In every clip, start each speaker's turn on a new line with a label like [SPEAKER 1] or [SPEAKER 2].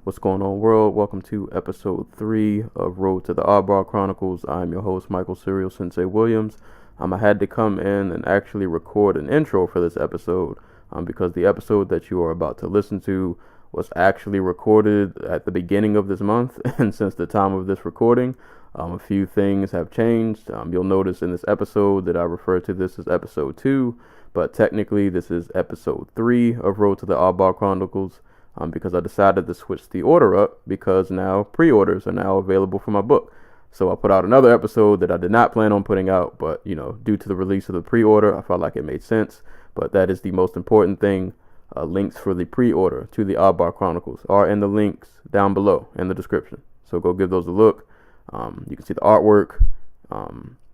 [SPEAKER 1] What's going on, world? Welcome to episode 3 of Road to the Oddball Chronicles. I'm your host, Michael Serial Sensei Williams. I had to come in and actually record an intro for this episode because the episode that you are about to listen to was actually recorded at the beginning of this month, and since the time of this recording, a few things have changed. You'll notice in this episode that I refer to this as episode 2, but technically this is episode 3 of Road to the Oddball Chronicles. Because I decided to switch the order up because now pre-orders are now available for my book. So I put out another episode that I did not plan on putting out, but due to the release of the pre-order, I felt like it made sense. But that is the most important thing. Links for the pre-order to the Oddball Chronicles are in the links down below in the description. So go give those a look. You can see the artwork. I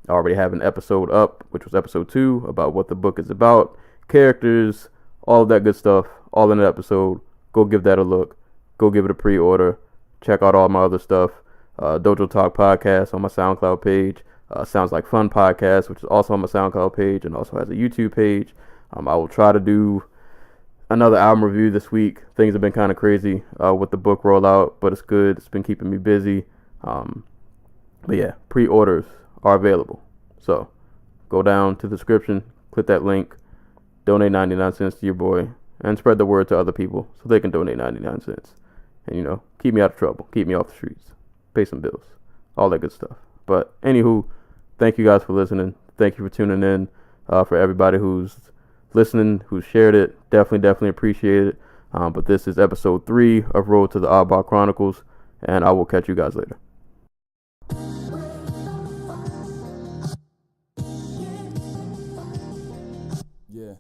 [SPEAKER 1] already have an episode up, which was episode 2, about what the book is about, characters, all of that good stuff, all in the episode. Go give that a look. Go give it a pre-order. Check out all my other stuff. Dojo Talk Podcast on my SoundCloud page. Sounds Like Fun Podcast, which is also on my SoundCloud page and also has a YouTube page. I will try to do another album review this week. Things have been kind of crazy with the book rollout, but it's good. It's been keeping me busy. But yeah, pre-orders are available. So go down to the description, click that link, donate 99 cents to your boy, and spread the word to other people so they can donate 99 cents. And, keep me out of trouble. Keep me off the streets. Pay some bills. All that good stuff. But, anywho, thank you guys for listening. Thank you for tuning in. For everybody who's listening, who's shared it, definitely appreciate it. But this is episode 3 of Road to the Oddball Chronicles, and I will catch you guys later.
[SPEAKER 2] Yeah.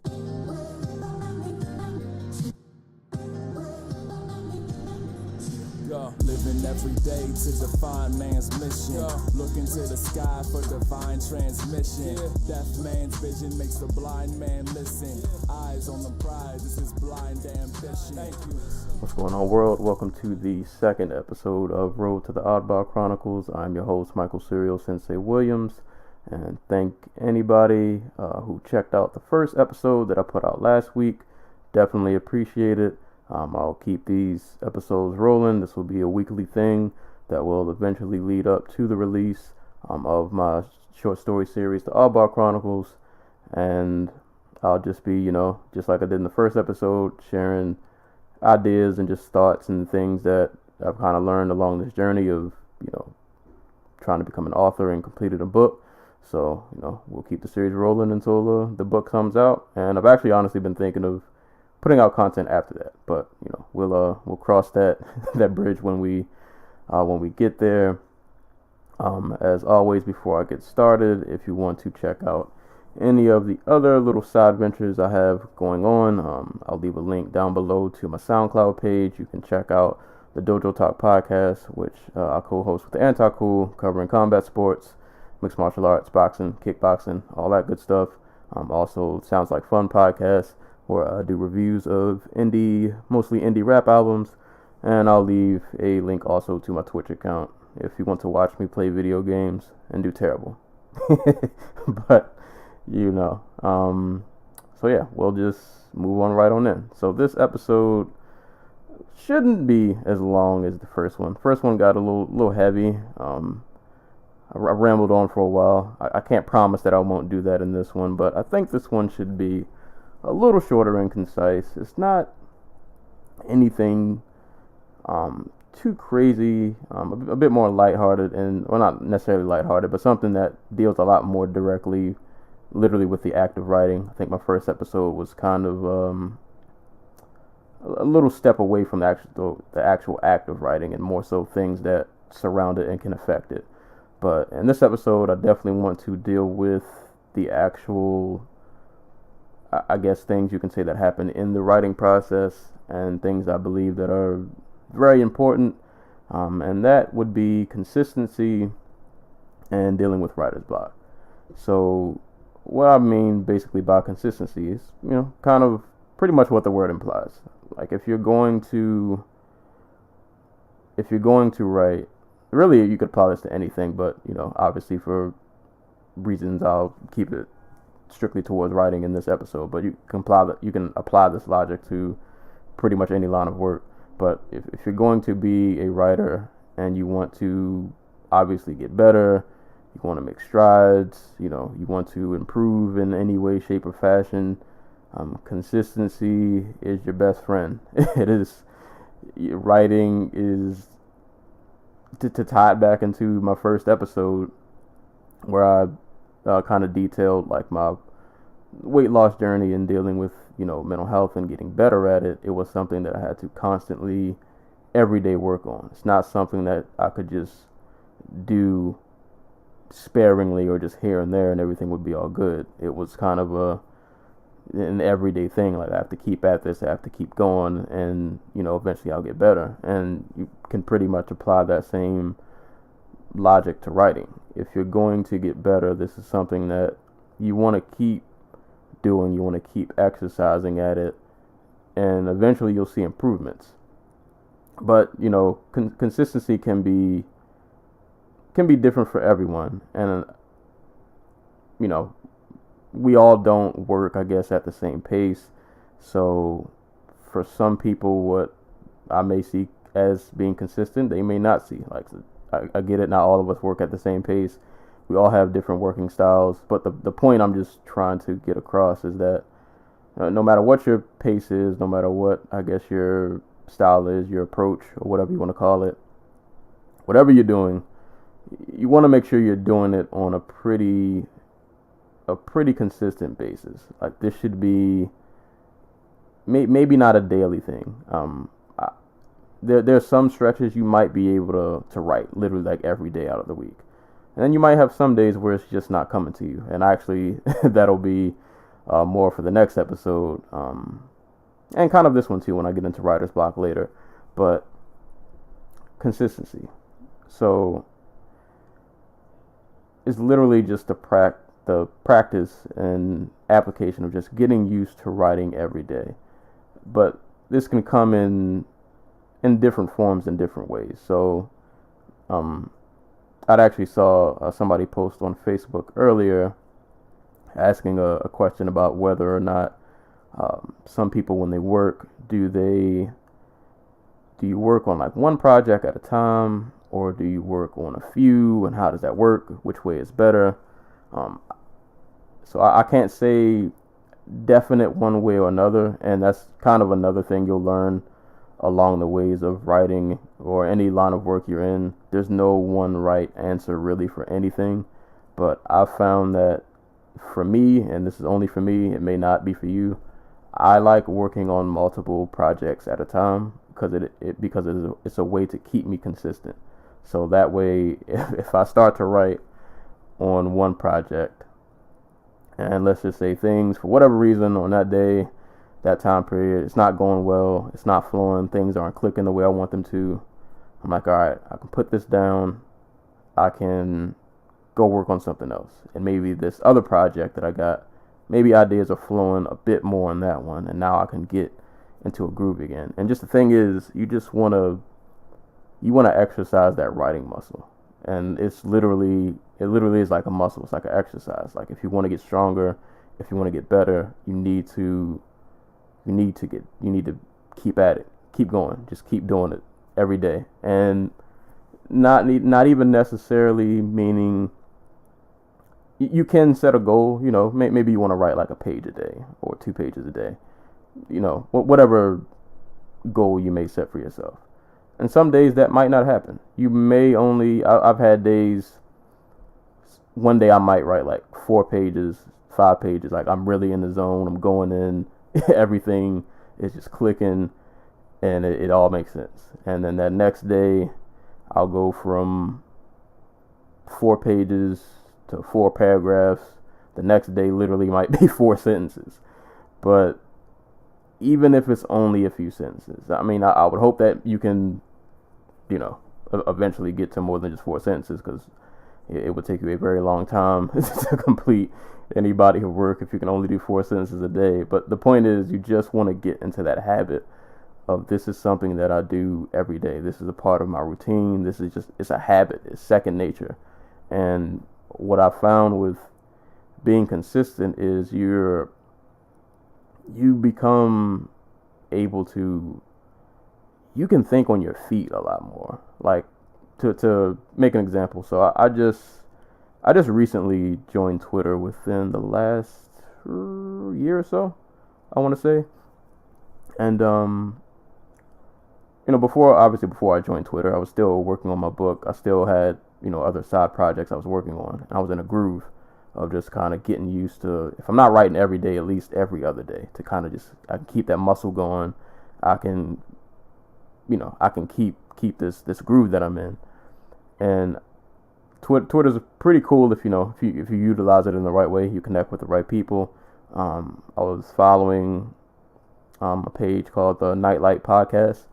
[SPEAKER 2] Living every day to define man's mission. Look into the sky for divine transmission. Deaf man's vision makes the blind man listen. Eyes on the prize, this is blind ambition. Thank you.
[SPEAKER 1] What's going on, world? Welcome to the second episode of Road to the Oddball Chronicles. I'm your host, Michael Serial Sensei Williams, and thank anybody who checked out the first episode that I put out last week. Definitely appreciate it. I'll keep these episodes rolling. This will be a weekly thing that will eventually lead up to the release of my short story series, The Oddball Chronicles. And I'll just be, just like I did in the first episode, sharing ideas and just thoughts and things that I've kind of learned along this journey of, trying to become an author and completed a book. So, we'll keep the series rolling until the book comes out. And I've actually honestly been thinking of putting out content after that, but we'll cross that that bridge when we get there. As always, before I get started, if you want to check out any of the other little side ventures I have going on, I'll leave a link down below to my SoundCloud page. You can check out the Dojo Talk Podcast, which I co-host with the Anti-Cool, covering combat sports, mixed martial arts, boxing, kickboxing, all that good stuff. Also, Sounds Like Fun Podcast, where I do reviews of mostly indie rap albums, and I'll leave a link also to my Twitch account if you want to watch me play video games and do terrible. But, so yeah, we'll just move on right on in. So this episode shouldn't be as long as the first one. First one got a little heavy. I rambled on for a while. I can't promise that I won't do that in this one, but I think this one should be a little shorter and concise. It's not anything too crazy, a bit more lighthearted, well, not necessarily lighthearted, but something that deals a lot more directly, literally, with the act of writing. I think my first episode was kind of a little step away from the actual act of writing, and more so things that surround it and can affect it. But in this episode, I definitely want to deal with the actual, I guess, things you can say that happen in the writing process, and things I believe that are very important, and that would be consistency and dealing with writer's block. So what I mean basically by consistency is, kind of pretty much what the word implies. Like if you're going to write, really you could apply this to anything, but obviously for reasons I'll keep it strictly towards writing in this episode, but you can apply this logic to pretty much any line of work. But if you're going to be a writer and you want to obviously get better, you want to make strides, you want to improve in any way, shape, or fashion, consistency is your best friend. It is. Writing is, to tie it back into my first episode where I kind of detailed like my weight loss journey and dealing with mental health and getting better at it. It was something that I had to constantly, every day work on. It's not something that I could just do sparingly or just here and there and everything would be all good. It was kind of an everyday thing. Like, I have to keep at this, I have to keep going, and eventually I'll get better. And you can pretty much apply that same logic to writing. If you're going to get better, this is something that you want to keep doing, you want to keep exercising at it, and eventually you'll see improvements. But consistency can be different for everyone, and we all don't work, I guess, at the same pace. So for some people, what I may see as being consistent, they may not see. Like, I get it, not all of us work at the same pace. We all have different working styles. But the point I'm just trying to get across is that no matter what your pace is, no matter what, I guess, your style is, your approach, or whatever you want to call it, whatever you're doing, you want to make sure you're doing it on a pretty consistent basis. Like, this should be maybe not a daily thing. There's some stretches you might be able to write literally like every day out of the week, and then you might have some days where it's just not coming to you. And actually, that'll be more for the next episode, and kind of this one too when I get into writer's block later. But consistency. So it's literally just the practice and application of just getting used to writing every day. But this can come in different forms in different ways. So I'd actually saw somebody post on Facebook earlier asking a question about whether or not some people, when they work, do you work on like one project at a time, or do you work on a few, and how does that work? Which way is better? So I can't say definite one way or another, and that's kind of another thing you'll learn along the ways of writing or any line of work you're in. There's no one right answer really for anything, but I've found that for me, and this is only for me, it may not be for you, I like working on multiple projects at a time because it's a way to keep me consistent. So that way, if I start to write on one project, and let's just say things, for whatever reason, on that day, that time period, it's not going well, it's not flowing, things aren't clicking the way I want them to, I'm like, all right, I can put this down, I can go work on something else. And maybe this other project that I got, maybe ideas are flowing a bit more on that one, and now I can get into a groove again. And just the thing is, you want to exercise that writing muscle. And it literally is like a muscle. It's like an exercise. Like, if you want to get stronger, if you want to get better, you need to keep at it, keep going, just keep doing it every day. And not even necessarily meaning you can set a goal. Maybe you want to write like a page a day or 2 pages a day. Whatever goal you may set for yourself. And some days that might not happen. You may only, I've had days, one day I might write like 4 pages, 5 pages. Like, I'm really in the zone. I'm going in. Everything is just clicking, and it all makes sense. And then that next day, I'll go from 4 pages to 4 paragraphs. The next day literally might be 4 sentences. But even if it's only a few sentences, I mean, I would hope that you can, eventually get to more than just 4 sentences, because it would take you a very long time to complete any body of work if you can only do 4 sentences a day. But the point is, you just want to get into that habit of, this is something that I do every day. This is a part of my routine. It's a habit. It's second nature. And what I found with being consistent is you become able to, you can think on your feet a lot more. Like, to make an example, so I just recently joined Twitter within the last year or so, I want to say. And before I joined Twitter, I was still working on my book. I still had, other side projects I was working on. And I was in a groove of just kind of getting used to, if I'm not writing every day, at least every other day, to kind of I can keep that muscle going. I can keep this groove that I'm in. And Twitter's pretty cool if you utilize it in the right way. You connect with the right people. I was following a page called the Nightlight Podcast,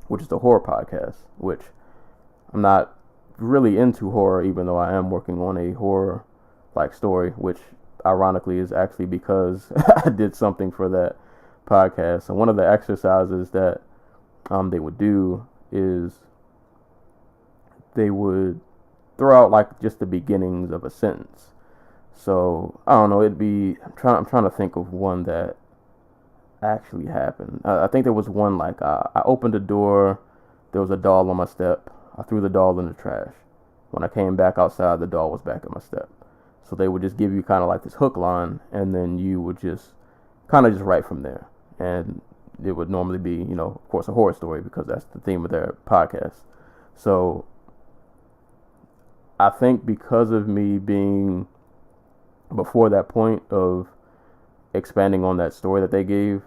[SPEAKER 1] which is the horror podcast, which I'm not really into horror, even though I am working on a horror like story, which ironically is actually because I did something for that podcast. And one of the exercises that they would do is they would throw out like just the beginnings of a sentence. So I don't know, I'm trying to think of one that actually happened. I think there was one like I opened the door, there was a doll on my step. I threw the doll in the trash. When I came back outside, the doll was back at my step. So they would just give you kind of like this hook line, and then you would just kind of just write from there. And it would normally be, of course, a horror story because that's the theme of their podcast. So I think because of me being before that point of expanding on that story that they gave,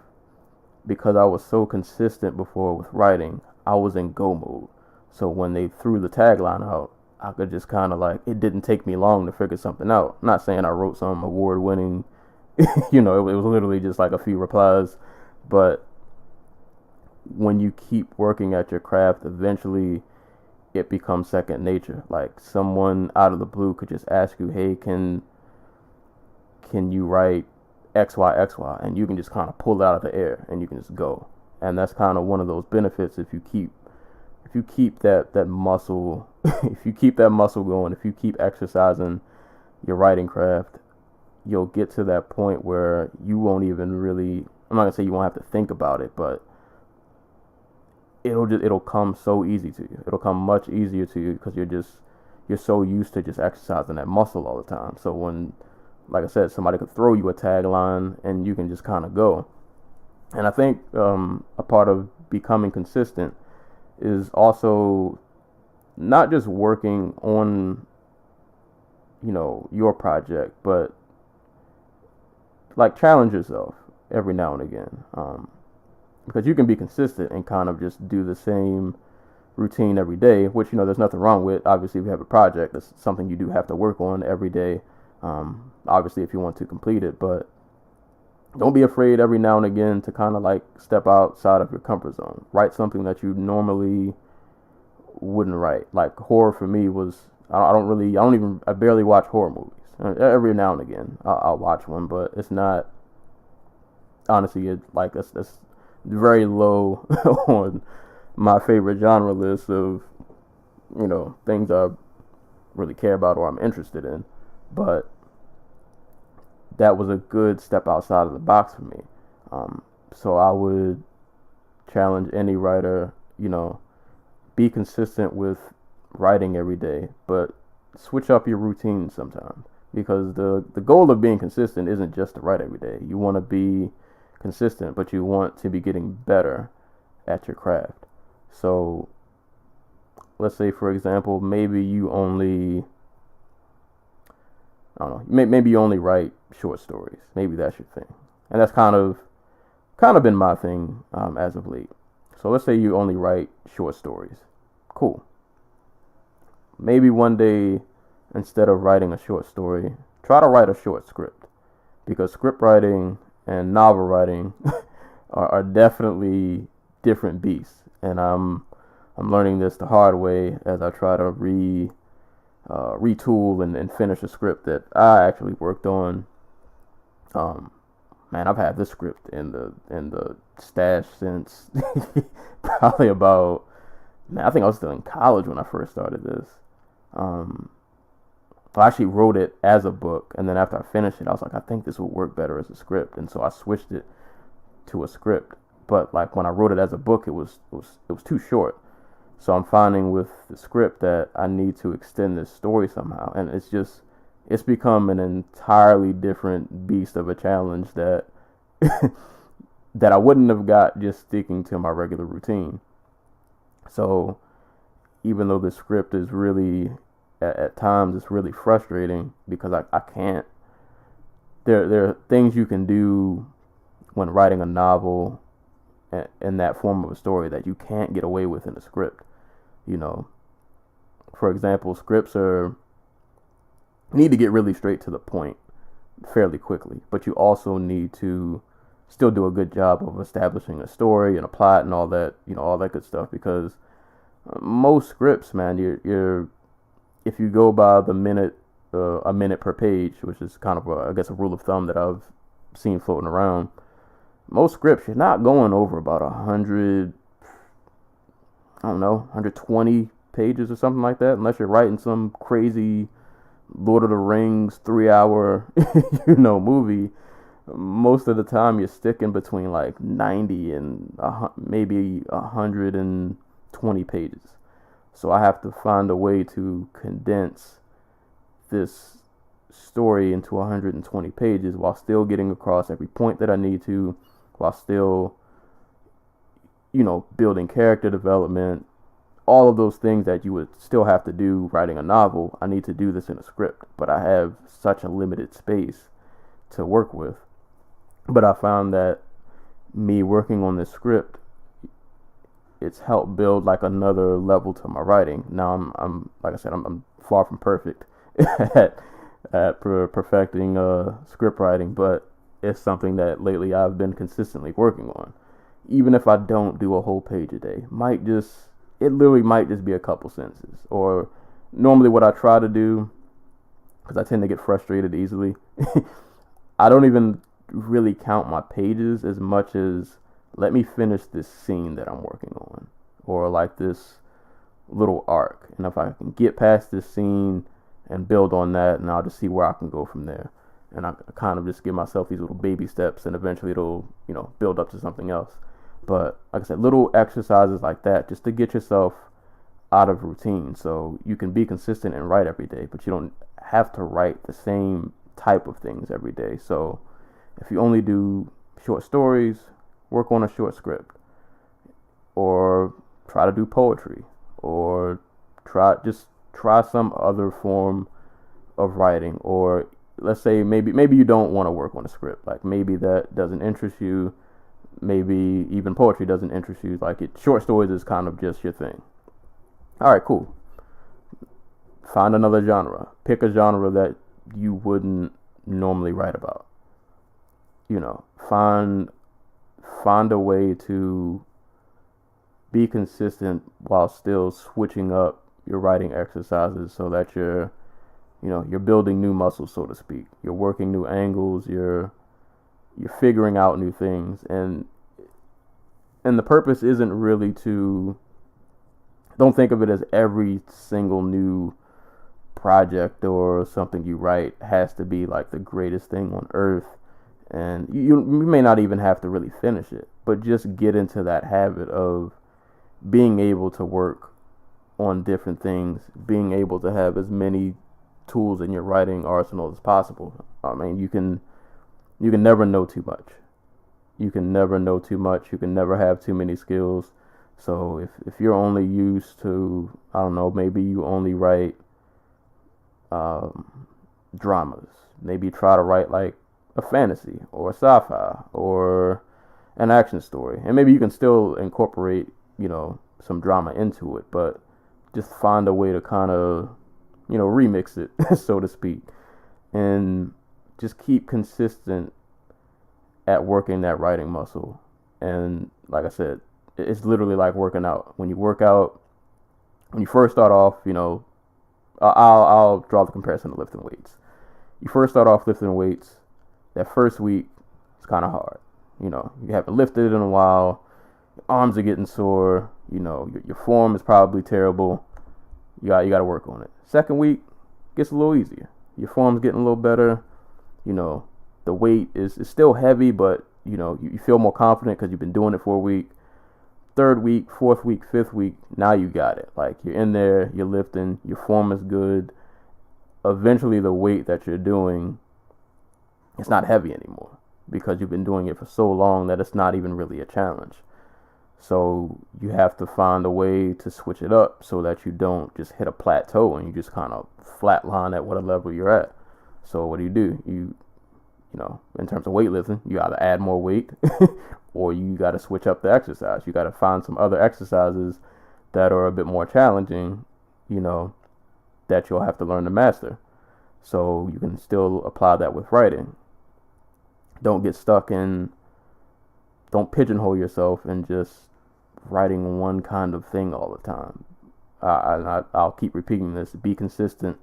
[SPEAKER 1] because I was so consistent before with writing, I was in go mode. So when they threw the tagline out, I could just kind of like, it didn't take me long to figure something out. I'm not saying I wrote some award-winning, it was literally just like a few replies. But when you keep working at your craft, eventually it becomes second nature. Like someone out of the blue could just ask you, hey, can you write XY, and you can just kind of pull it out of the air and you can just go. And that's kind of one of those benefits if you keep that muscle if you keep that muscle going, if you keep exercising your writing craft, you'll get to that point where you won't even really, I'm not gonna say you won't have to think about it, but it'll come so easy to you. It'll come much easier to you because you're so used to just exercising that muscle all the time. So when, like I said, somebody could throw you a tagline and you can just kind of go. And I think a part of becoming consistent is also not just working on, your project, but like challenge yourself every now and again. Because you can be consistent and kind of just do the same routine every day, which, there's nothing wrong with. Obviously, if you have a project, that's something you do have to work on every day. Obviously, if you want to complete it, but don't be afraid every now and again to kind of like step outside of your comfort zone. Write something that you normally wouldn't write. Like horror for me was, I barely watch horror movies. Every now and again, I'll watch one, but it's not, honestly, it's very low on my favorite genre list of, things I really care about or I'm interested in. But that was a good step outside of the box for me. So I would challenge any writer, be consistent with writing every day, but switch up your routine sometimes. Because the goal of being consistent isn't just to write every day. You want to be consistent, but you want to be getting better at your craft. So let's say, for example, maybe you only, I don't know, maybe you only write short stories. Maybe that's your thing. And that's kind of been my thing as of late. So let's say you only write short stories. Cool. Maybe one day, instead of writing a short story, try to write a short script. Because script writing and novel writing are definitely different beasts. And I'm learning this the hard way as I try to retool and finish a script that I actually worked on. Man, I've had this script in the stash since probably about, I think I was still in college when I first started this. I actually wrote it as a book, and then after I finished it, I was like, I think this will work better as a script, and so I switched it to a script. but like when I wrote it as a book, it was too short. So I'm finding with the script that I need to extend this story somehow, and it's become an entirely different beast of a challenge that that I wouldn't have got just sticking to my regular routine. So even though the script is really at times it's really frustrating because I can't. There are things you can do when writing a novel in that form of a story that you can't get away with in a script. You know, for example, scripts need to get really straight to the point fairly quickly, but you also need to still do a good job of establishing a story and a plot and all that, all that good stuff, because most scripts, man, you're if you go by the a minute per page, which is kind of I guess a rule of thumb that I've seen floating around, most scripts you're not going over about 100, I don't know, 120 pages or something like that, unless you're writing some crazy Lord of the Rings 3-hour movie. Most of the time you're sticking between like 90 and maybe 120 pages. So I have to find a way to condense this story into 120 pages while still getting across every point that I need to, while still building character development, all of those things that you would still have to do writing a novel. I need to do this in a script, but I have such a limited space to work with. But I found that me working on this script, it's helped build like another level to my writing. Now I'm like I said, I'm far from perfect at perfecting script writing, but it's something that lately I've been consistently working on. Even if I don't do a whole page a day, it literally might just be a couple sentences. Or normally what I try to do, because I tend to get frustrated easily, I don't even really count my pages as much as let me finish this scene that I'm working on, or like this little arc. And if I can get past this scene and build on that, and I'll just see where I can go from there. And I kind of just give myself these little baby steps, and eventually it'll, build up to something else. But like I said, little exercises like that, just to get yourself out of routine, so you can be consistent and write every day, but you don't have to write the same type of things every day. So if you only do short stories, work on a short script, or try to do poetry, or try some other form of writing. Or let's say maybe you don't want to work on a script, like maybe that doesn't interest you, maybe even poetry doesn't interest you, like short stories is kind of just your thing. All right, cool. Find another genre. Pick a genre that you wouldn't normally write about. Find a way to be consistent while still switching up your writing exercises, so that you're building new muscles, so to speak. You're working new angles, you're figuring out new things, and the purpose isn't really don't think of it as every single new project or something you write has to be like the greatest thing on earth, and you may not even have to really finish it, but just get into that habit of being able to work on different things, being able to have as many tools in your writing arsenal as possible. I mean, you can never know too much. You can never know too much. You can never have too many skills. So if you're only used to, I don't know, maybe you only write dramas. Maybe try to write like a fantasy or a sci-fi or an action story. And maybe you can still incorporate, some drama into it, but just find a way to kind of, remix it, so to speak. And just keep consistent at working that writing muscle. And like I said, it's literally like working out. When you work out, when you first start off, I'll draw the comparison to lifting weights. You first start off lifting weights, that first week, it's kind of hard. You haven't lifted in a while, your arms are getting sore, your form is probably terrible. You got to work on it. Second week gets a little easier. Your form's getting a little better. The weight is still heavy, but you feel more confident because you've been doing it for a week. Third week, fourth week, fifth week, now you got it. Like, you're in there, you're lifting, your form is good. Eventually the weight that you're doing, it's not heavy anymore because you've been doing it for so long that it's not even really a challenge. So you have to find a way to switch it up so that you don't just hit a plateau and you just kind of flatline at whatever level you're at. So what do? In terms of weightlifting, you either add more weight or you got to switch up the exercise. You got to find some other exercises that are a bit more challenging, that you'll have to learn to master. So you can still apply that with writing. Don't pigeonhole yourself in just writing one kind of thing all the time. I'll keep repeating this. Be consistent,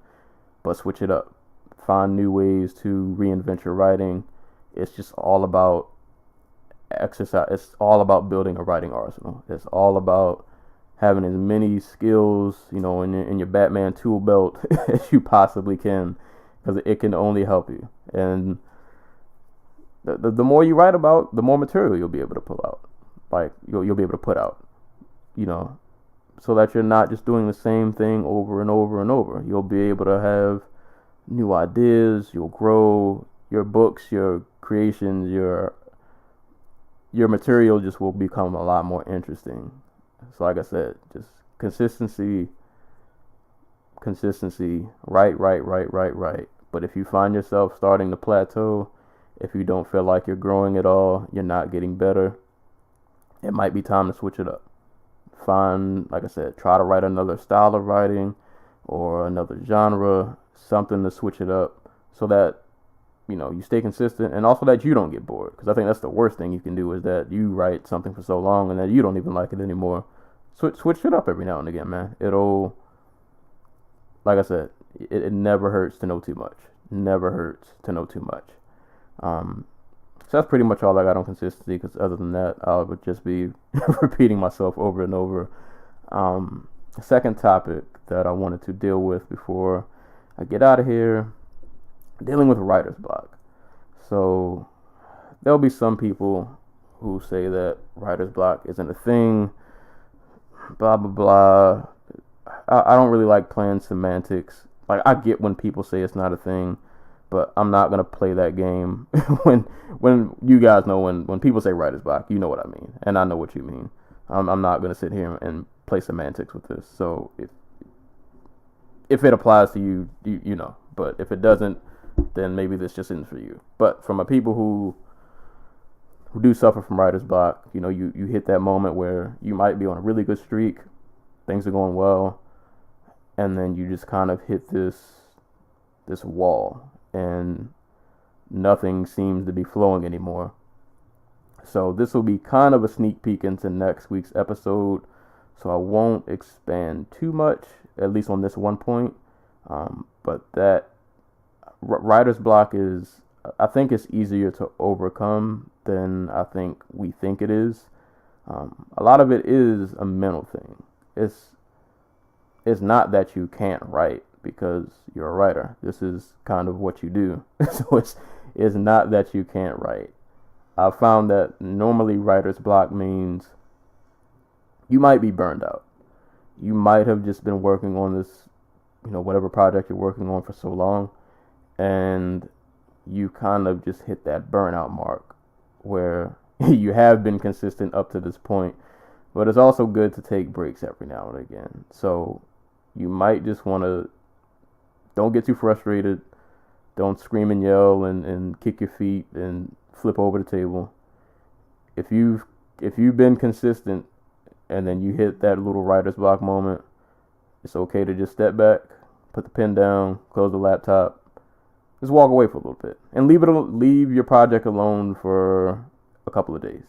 [SPEAKER 1] but switch it up. Find new ways to reinvent your writing. It's just all about exercise. It's all about building a writing arsenal. It's all about having as many skills, in your Batman tool belt as you possibly can, because it can only help you. And the more you write about, the more material you'll be able to pull out. Like, you'll be able to put out, so that you're not just doing the same thing over and over and over. You'll be able to have new ideas. You'll grow. Your books, your creations, your material just will become a lot more interesting. So like I said, just consistency, right. But if you find yourself starting to plateau, if you don't feel like you're growing at all, you're not getting better, it might be time to switch it up. Like I said, try to write another style of writing or another genre, something to switch it up so that, you stay consistent, and also that you don't get bored. Because I think that's the worst thing you can do, is that you write something for so long and that you don't even like it anymore. Switch it up every now and again, man. Like I said, it never hurts to know too much. Never hurts to know too much. So that's pretty much all I got on consistency, because other than that, I would just be repeating myself over and over. The second topic that I wanted to deal with before I get out of here, dealing with writer's block. So there'll be some people who say that writer's block isn't a thing, blah, blah, blah. I don't really like playing semantics. Like, I get when people say it's not a thing, but I'm not going to play that game. when you guys know, when people say writer's block, you know what I mean, and I know what you mean. I'm not going to sit here and play semantics with this. So if it applies to you, you know. But if it doesn't, then maybe this just isn't for you. But from a people who do suffer from writer's block, you hit that moment where you might be on a really good streak, things are going well, and then you just kind of hit this wall, and nothing seems to be flowing anymore. So this will be kind of a sneak peek into next week's episode, so I won't expand too much, at least on this one point. But that writer's block is, I think it's easier to overcome than I think we think it is. A lot of it is a mental thing. It's not that you can't write because you're a writer. This is kind of what you do. So it's not that you can't write. I found that normally writer's block means you might be burned out. You might have just been working on this, whatever project you're working on for so long, and you kind of just hit that burnout mark where you have been consistent up to this point, but it's also good to take breaks every now and again. So you might just want to, don't get too frustrated, don't scream and yell and kick your feet and flip over the table. If you've been consistent and then you hit that little writer's block moment, it's okay to just step back, put the pen down, close the laptop, just walk away for a little bit, and leave your project alone for a couple of days.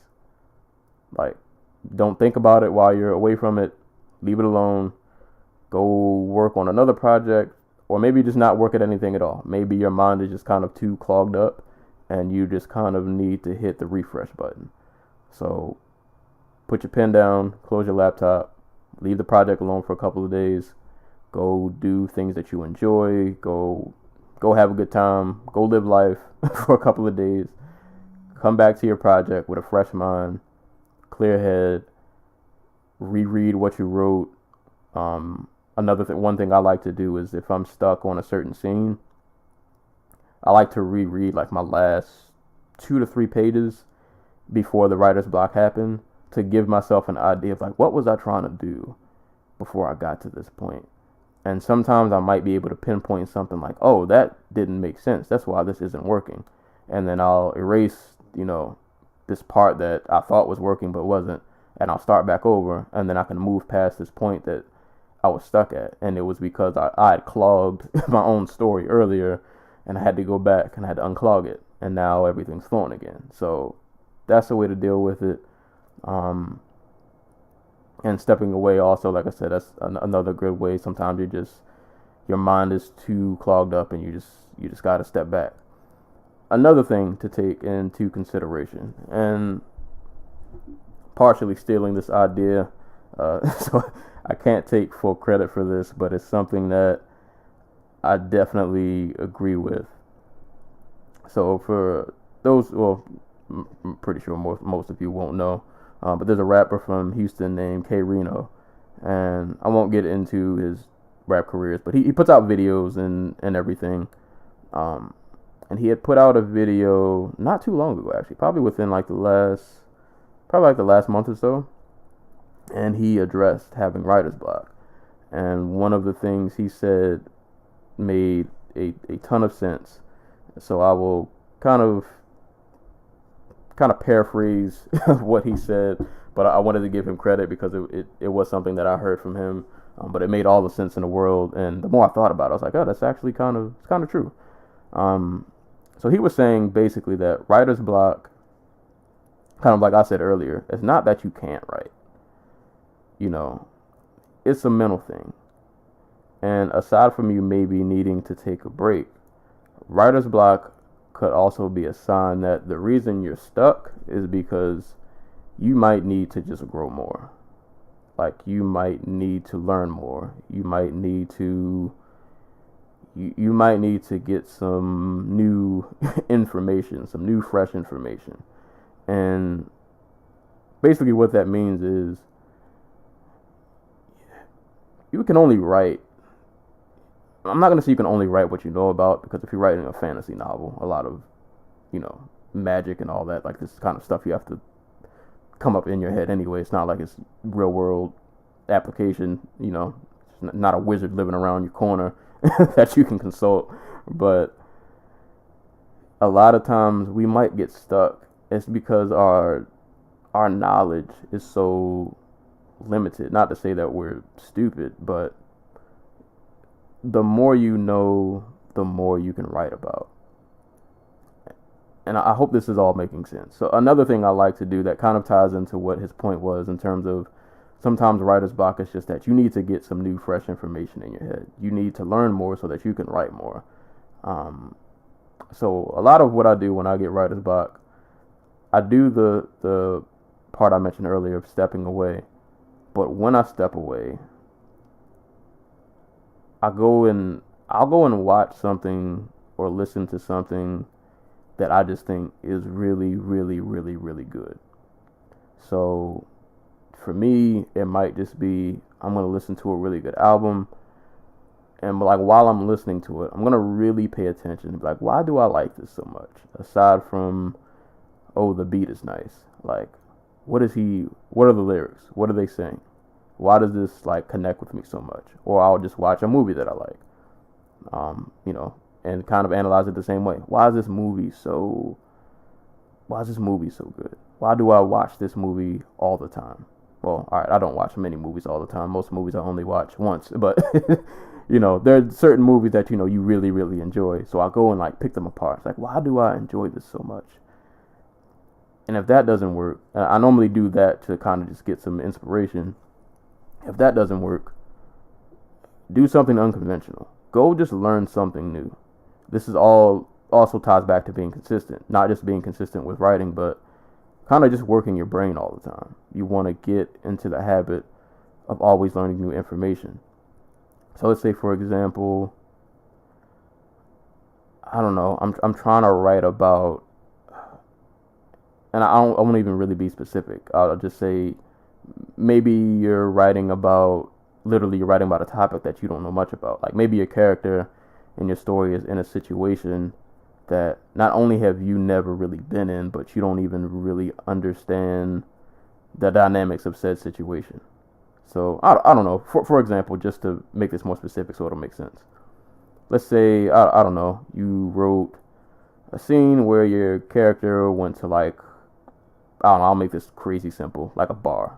[SPEAKER 1] Like, don't think about it while you're away from it. Leave it alone. Go work on another project, or maybe just not work at anything at all. Maybe your mind is just kind of too clogged up, and you just kind of need to hit the refresh button. So put your pen down, close your laptop, leave the project alone for a couple of days, go do things that you enjoy, go have a good time, go live life for a couple of days, come back to your project with a fresh mind, clear head, reread what you wrote. One thing I like to do is if I'm stuck on a certain scene, I like to reread like my last 2 to 3 pages before the writer's block happened to give myself an idea of like what was I trying to do before I got to this point. And sometimes I might be able to pinpoint something like, oh, that didn't make sense. That's why this isn't working. And then I'll erase, this part that I thought was working but wasn't, and I'll start back over, and then I can move past this point that I was stuck at. And it was because I had clogged my own story earlier, and I had to go back and I had to unclog it, and now everything's flowing again. So that's the way to deal with it. And stepping away also, like I said, that's another good way. Sometimes your mind is too clogged up, and you just got to step back. Another thing to take into consideration, and partially stealing this idea, so I can't take full credit for this, but it's something that I definitely agree with. So for those, well, I'm pretty sure most of you won't know, but there's a rapper from Houston named K Reno, and I won't get into his rap careers, but he puts out videos and everything. And he had put out a video not too long ago, actually, probably within like the last month or so, and he addressed having writer's block. And one of the things he said made a ton of sense. So I will kind of paraphrase what he said, but I wanted to give him credit because it was something that I heard from him, but it made all the sense in the world. And the more I thought about it, I was like, oh, that's actually kind of true. So he was saying basically that writer's block, kind of like I said earlier, it's not that you can't write. It's a mental thing. And aside from you maybe needing to take a break, writer's block could also be a sign that the reason you're stuck is because you might need to just grow more. Like you might need to learn more. You might need to get some new information, some new fresh information. And basically what that means is you can only write. I'm not going to say you can only write what you know about, because if you're writing a fantasy novel, a lot of, magic and all that, like this kind of stuff you have to come up in your head anyway. It's not like it's real world application, it's not a wizard living around your corner that you can consult. But a lot of times we might get stuck. It's because our knowledge is so limited. Not to say that we're stupid, but the more you know, the more you can write about. And I hope this is all making sense. So another thing I like to do that kind of ties into what his point was, in terms of sometimes writer's block is just that you need to get some new, fresh information in your head. You need to learn more so that you can write more. So a lot of what I do when I get writer's block, I do the part I mentioned earlier of stepping away. But when I step away, I'll go and watch something or listen to something that I just think is really, really, really, really good. So for me, it might just be I'm going to listen to a really good album, and like while I'm listening to it, I'm going to really pay attention and be like, why do I like this so much? Aside from, oh, the beat is nice. Like, what are the lyrics? What are they saying? Why does this like connect with me so much? Or I'll just watch a movie that I like, and kind of analyze it the same way. Why is this movie so good? Why do I watch this movie all the time? Well, all right, I don't watch many movies all the time. Most movies I only watch once, but there are certain movies that you really, really enjoy. So I'll go and like pick them apart. It's like, why do I enjoy this so much? And if that doesn't work, I normally do that to kind of just get some inspiration. If that doesn't work, do something unconventional. Go just learn something new. This is all also ties back to being consistent. Not just being consistent with writing, but kind of just working your brain all the time. You want to get into the habit of always learning new information. So let's say, for example, I don't know, I'm trying to write about and I won't even really be specific. I'll just say maybe you're writing about, literally you're writing about a topic that you don't know much about. Like maybe your character in your story is in a situation that not only have you never really been in, but you don't even really understand the dynamics of said situation. So I don't know. For example, just to make this more specific so it'll make sense. Let's say, I don't know, you wrote a scene where your character went to like, I don't know, I'll make this crazy simple, like a bar.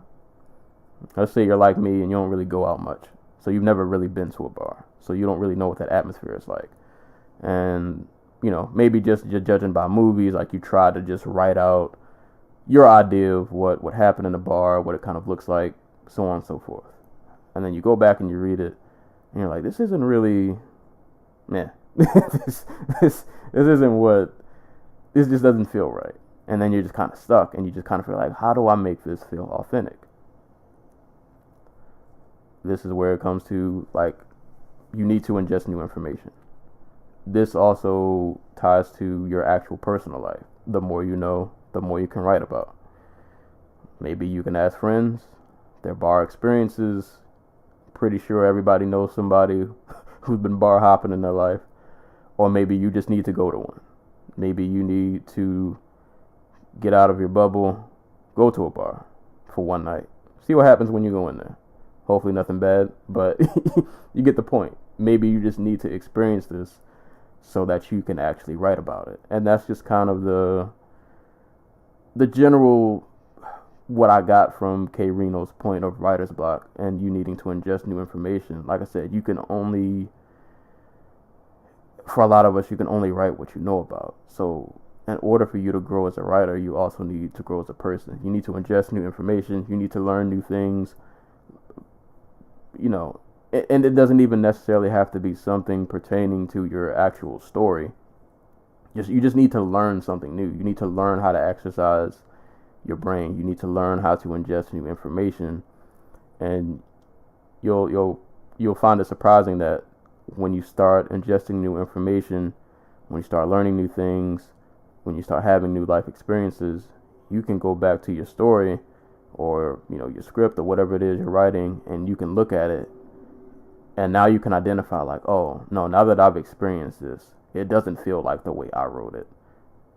[SPEAKER 1] Let's say you're like me and you don't really go out much. So you've never really been to a bar. So you don't really know what that atmosphere is like. And, you know, maybe just judging by movies, like you try to just write out your idea of what happened in the bar, what it kind of looks like, so on and so forth. And then you go back and you read it, and you're like, this isn't really, this isn't what, this just doesn't feel right. And then you're just kind of stuck, and you just kind of feel like, how do I make this feel authentic? This is where it comes to, like, you need to ingest new information. This also ties to your actual personal life. The more you know, the more you can write about. Maybe you can ask friends their bar experiences. Pretty sure everybody knows somebody who's been bar hopping in their life. Or maybe you just need to go to one. Maybe you need to get out of your bubble, go to a bar for one night. See what happens when you go in there. Hopefully nothing bad, but you get the point. Maybe you just need to experience this so that you can actually write about it. And that's just kind of the general, what I got from K. Reno's point of writer's block and you needing to ingest new information. Like I said, you can only, for a lot of us, you can only write what you know about. So in order for you to grow as a writer, you also need to grow as a person. You need to ingest new information. You need to learn new things. You know, and it doesn't even necessarily have to be something pertaining to your actual story. You just need to learn something new. You need to learn how to exercise your brain. You need to learn how to ingest new information, and you'll find it surprising that when you start ingesting new information, when you start learning new things, when you start having new life experiences, you can go back to your story or, you know, your script or whatever it is you're writing, and you can look at it, and now you can identify like, oh no, now that I've experienced this, it doesn't feel like the way I wrote it,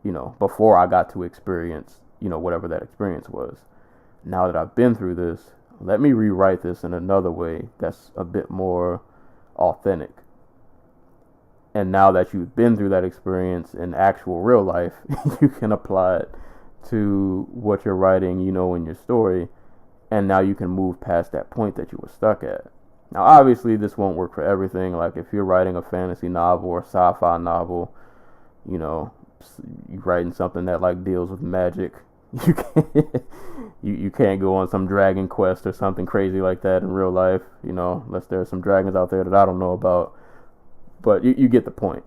[SPEAKER 1] you know, before I got to experience, you know, whatever that experience was. Now that I've been through this, let me rewrite this in another way that's a bit more authentic. And now that you've been through that experience in actual real life, you can apply it to what you're writing, you know, in your story, and now you can move past that point that you were stuck at. Now, obviously, this won't work for everything. Like, if you're writing a fantasy novel or sci-fi novel, you know, you're writing something that, like, deals with magic, you can't go on some dragon quest or something crazy like that in real life, you know, unless there's some dragons out there that I don't know about. But you get the point.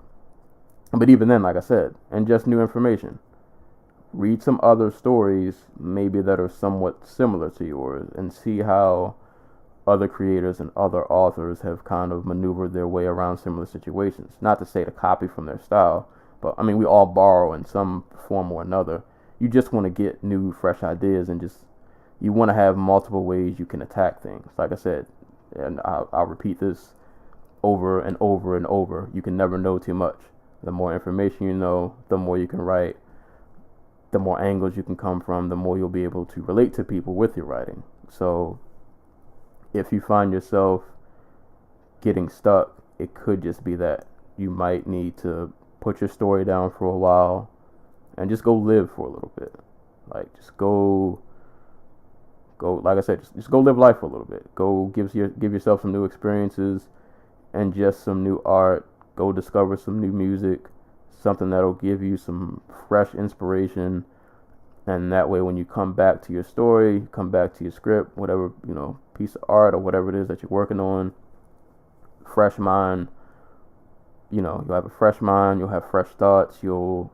[SPEAKER 1] But even then, like I said, ingest new information. Read some other stories, maybe that are somewhat similar to yours, and see how other creators and other authors have kind of maneuvered their way around similar situations. Not to say to copy from their style, but I mean, we all borrow in some form or another. You just want to get new, fresh ideas, and just, you want to have multiple ways you can attack things. Like I said, and I'll repeat this over and over and over, you can never know too much. The more information you know, the more you can write. The more angles you can come from, the more you'll be able to relate to people with your writing. So if you find yourself getting stuck, it could just be that you might need to put your story down for a while and just go live for a little bit. Like, just go, like I said, just go live life for a little bit. Go give yourself some new experiences and just some new art. Go discover some new music, something that'll give you some fresh inspiration. And that way, when you come back to your story, come back to your script, whatever, you know, piece of art or whatever it is that you're working on, fresh mind, you know, you'll have a fresh mind, you'll have fresh thoughts, you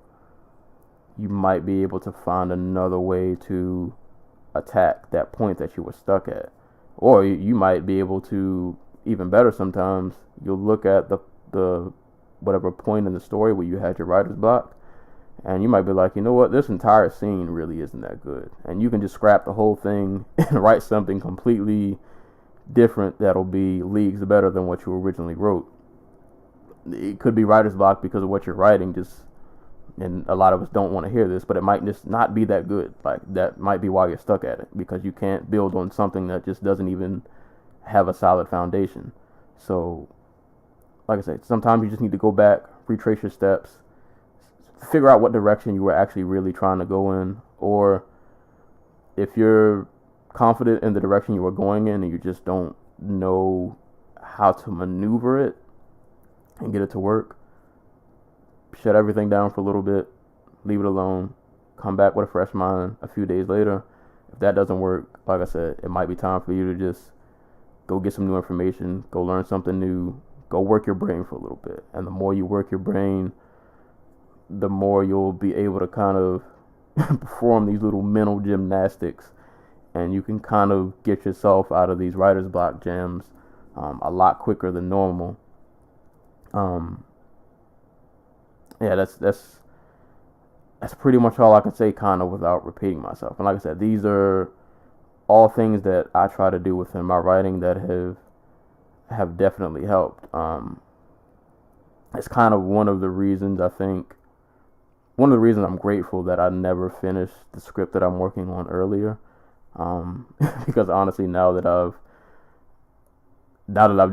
[SPEAKER 1] might be able to find another way to attack that point that you were stuck at. Or you might be able to, even better sometimes, you'll look at the whatever point in the story where you had your writer's block, And you might be like, you know what, this entire scene really isn't that good. And you can just scrap the whole thing and write something completely different that'll be leagues better than what you originally wrote. It could be writer's block because of what you're writing, and a lot of us don't want to hear this, but it might just not be that good. Like, that might be why you're stuck at it, because you can't build on something that just doesn't even have a solid foundation. So, like I said, sometimes you just need to go back, retrace your steps, figure out what direction you were actually really trying to go in, or if you're confident in the direction you were going in and you just don't know how to maneuver it and get it to work, shut everything down for a little bit, leave it alone, come back with a fresh mind a few days later. If that doesn't work, like I said, it might be time for you to just go get some new information, go learn something new, go work your brain for a little bit. And the more you work your brain, the more you'll be able to kind of perform these little mental gymnastics, and you can kind of get yourself out of these writer's block jams a lot quicker than normal. Yeah, that's pretty much all I can say, kind of without repeating myself. And like I said, these are all things that I try to do within my writing that have definitely helped. It's kind of one of the reasons I'm grateful that I never finished the script that I'm working on earlier. Because honestly, now that I've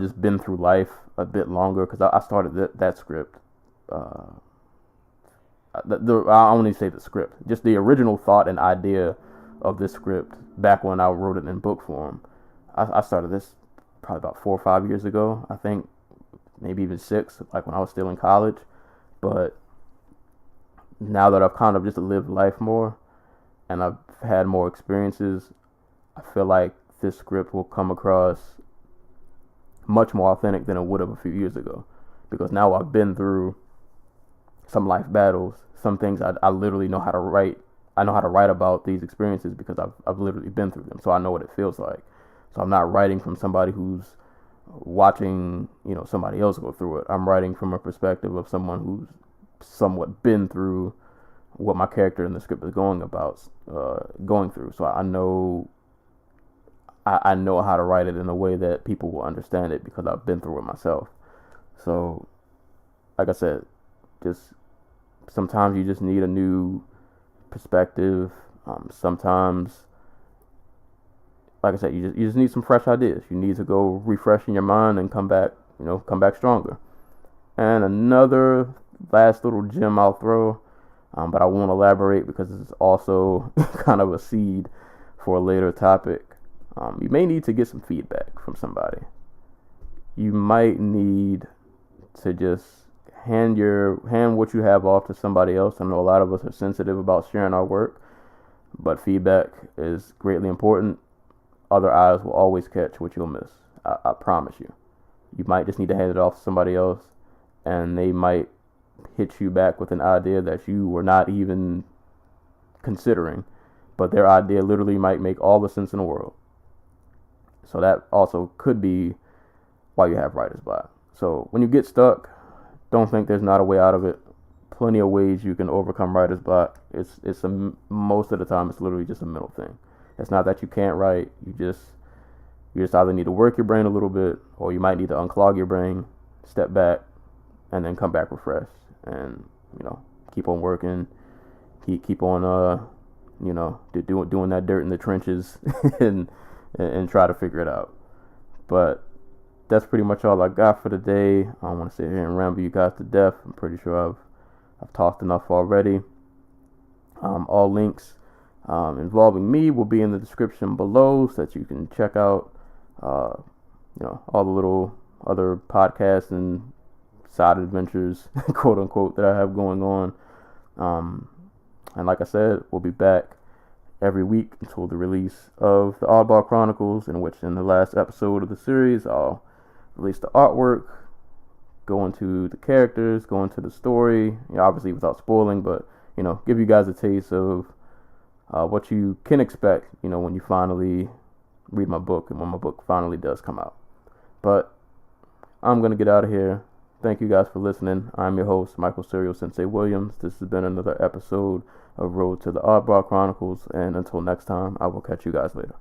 [SPEAKER 1] just been through life a bit longer, because I started that script. I only say the script, just the original thought and idea of this script back when I wrote it in book form. I started this probably about 4 or 5 years ago, I think, maybe even 6, like when I was still in college. But now that I've kind of just lived life more and I've had more experiences, I feel like this script will come across much more authentic than it would have a few years ago, because now I've been through some life battles, some things I literally know how to write. I know how to write about these experiences because I've literally been through them, so I know what it feels like. So I'm not writing from somebody who's watching, somebody else go through it. I'm writing from a perspective of someone who's somewhat been through what my character in the script is going through. So I know how to write it in a way that people will understand it because I've been through it myself. So, like I said, just sometimes you just need a new perspective. Sometimes, like I said, you just need some fresh ideas. You need to go refresh in your mind and come back stronger. And another last little gem I'll throw, but I won't elaborate because it's also kind of a seed for a later topic. You may need to get some feedback from somebody. You might need to just hand what you have off to somebody else. I know a lot of us are sensitive about sharing our work, but feedback is greatly important. Other eyes will always catch what you'll miss. I promise you. You might just need to hand it off to somebody else, and they might hit you back with an idea that you were not even considering, but their idea literally might make all the sense in the world. So that also could be why you have writer's block. So when you get stuck, don't think there's not a way out of it. Plenty of ways you can overcome writer's block. Most of the time it's literally just a mental thing. It's not that you can't write. You just either need to work your brain a little bit, or you might need to unclog your brain, step back, and then come back refreshed, and keep on working, keep on doing that dirt in the trenches, and try to figure it out. But that's pretty much all I got for today. I don't want to sit here and ramble you guys to death. I'm pretty sure I've talked enough already. All links involving me will be in the description below, so that you can check out all the little other podcasts and side adventures, quote unquote, that I have going on. And like I said, we'll be back every week until the release of the Oddball Chronicles, in which in the last episode of the series I'll release the artwork, go into the characters, go into the story, obviously without spoiling, but give you guys a taste of what you can expect when you finally read my book and when my book finally does come out. But I'm gonna get out of here. Thank you guys for listening. I'm your host, Michael Serial Sensei Williams. This has been another episode of Road to the Oddball Chronicles, and until next time, I will catch you guys later.